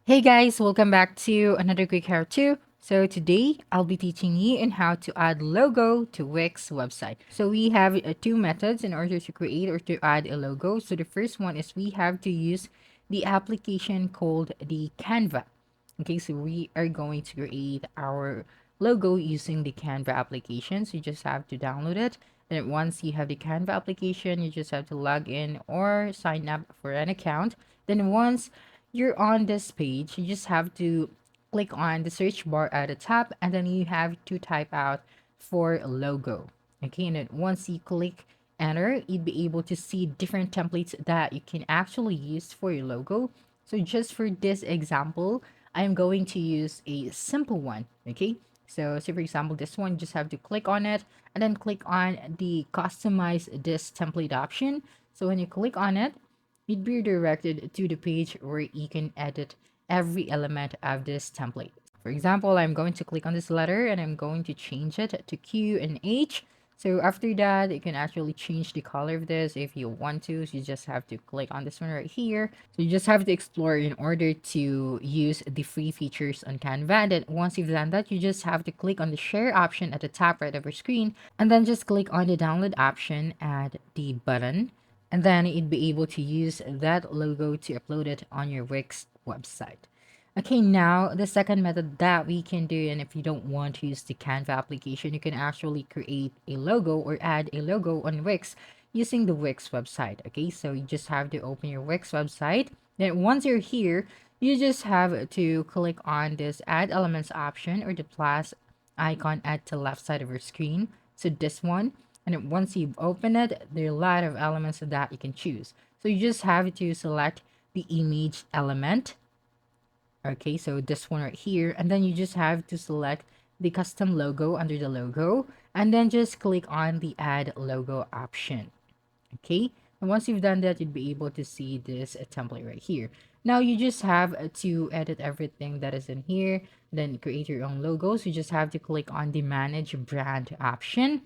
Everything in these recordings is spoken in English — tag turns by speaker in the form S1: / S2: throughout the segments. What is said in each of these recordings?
S1: Hey guys, welcome back to another quick how to. So today I'll be teaching you on how to add logo to Wix website. So we have two methods in order to create or to add a logo. So the first one is we have to use the application called the Canva. Okay, so we are going to create our logo using the Canva application. So you just have to download it. And once you have the Canva application, you just have to log in or sign up for an account. Then once you're on this page, you just have to click on the search bar at the top and then you have to type out for logo. Okay, and then once you click enter, you'd be able to see different templates that you can actually use for your logo. So just for this example, I'm going to use a simple one. Okay, so say for example, this one, just have to click on it and then click on the customize this template option. So when you click on it, you'd be directed to the page where you can edit every element of this template. For example, I'm going to click on this letter and I'm going to change it to Q and H. So after that, you can actually change the color of this if you want to. So you just have to click on this one right here. So you just have to explore in order to use the free features on Canva. And then once you've done that, you just have to click on the share option at the top right of your screen and then just click on the download option at the button. And then you'd be able to use that logo to upload it on your Wix website. Okay, now the second method that we can do, and if you don't want to use the Canva application, you can actually create a logo or add a logo on Wix using the Wix website. Okay, so you just have to open your Wix website. Then once you're here, you just have to click on this add elements option or the plus icon at the left side of your screen. So this one, and then once you've opened it, there are a lot of elements that you can choose. So you just have to select the image element. Okay, so this one right here, and then you just have to select the custom logo under the logo, and then just click on the add logo option. Okay, and once you've done that, you'd be able to see this template right here. Now you just have to edit everything that is in here, then create your own logos. You just have to click on the manage brand option.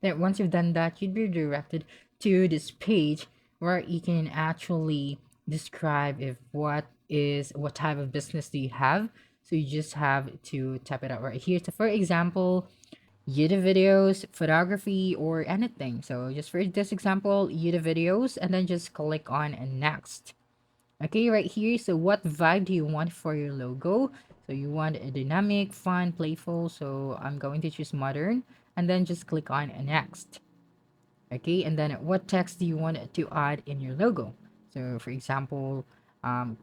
S1: Then once you've done that, you'd be directed to this page where you can actually describe if what type of business do you have. So you just have to type it out right here. So for example, YouTube videos, photography, or anything. So just for this example, YouTube videos, and then just click on next. Okay, right here. So what vibe do you want for your logo? So you want a dynamic, fun, playful. So I'm going to choose modern, and then just click on next. Okay, and then what text do you want to add in your logo? So for example,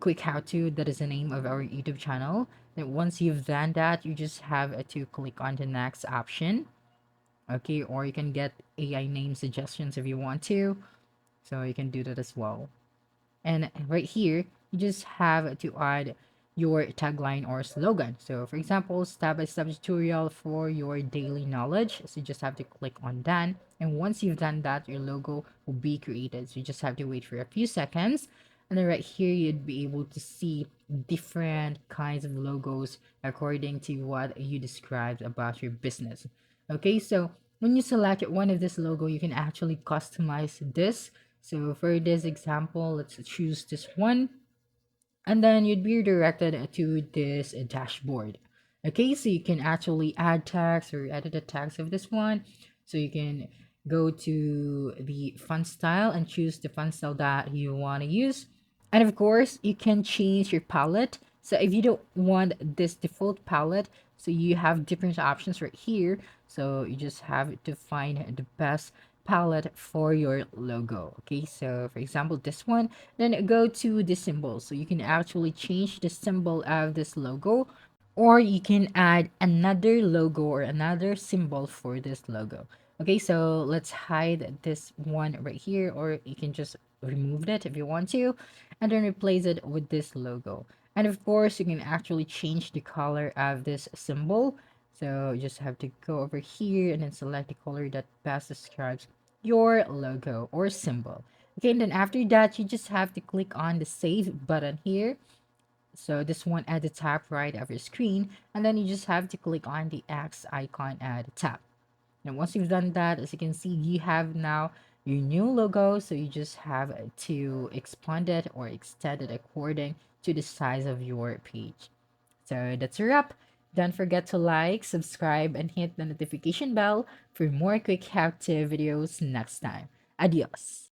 S1: quick how to, that is the name of our YouTube channel. Then once you've done that, you just have to click on the next option. Okay, or you can get AI name suggestions if you want to, so you can do that as well. And right here, you just have to add your tagline or slogan. So for example, step-by-step tutorial for your daily knowledge. So you just have to click on done. And once you've done that, your logo will be created. So you just have to wait for a few seconds. And then right here, you'd be able to see different kinds of logos according to what you described about your business. Okay, so when you select one of this logo, you can actually customize this. So for this example, let's choose this one, and then you'd be redirected to this dashboard. Okay, so you can actually add text or edit the text of this one. So you can go to the font style and choose the font style that you want to use. And of course, you can change your palette. So if you don't want this default palette, so you have different options right here. So you just have to find the best palette for your logo. Okay, so for example, this one, then go to the symbol. So you can actually change the symbol of this logo, or you can add another logo or another symbol for this logo. Okay, so let's hide this one right here, or you can just remove it if you want to, and then replace it with this logo. And of course, you can actually change the color of this symbol. So you just have to go over here and then select the color that best describes your logo or symbol. Okay, and then after that, you just have to click on the save button here. So this one at the top right of your screen, and then you just have to click on the X icon at the top. And once you've done that, as you can see, you have now your new logo. So you just have to expand it or extend it according to the size of your page. So that's a wrap. Don't forget to like, subscribe, and hit the notification bell for more quick how to videos next time. Adios.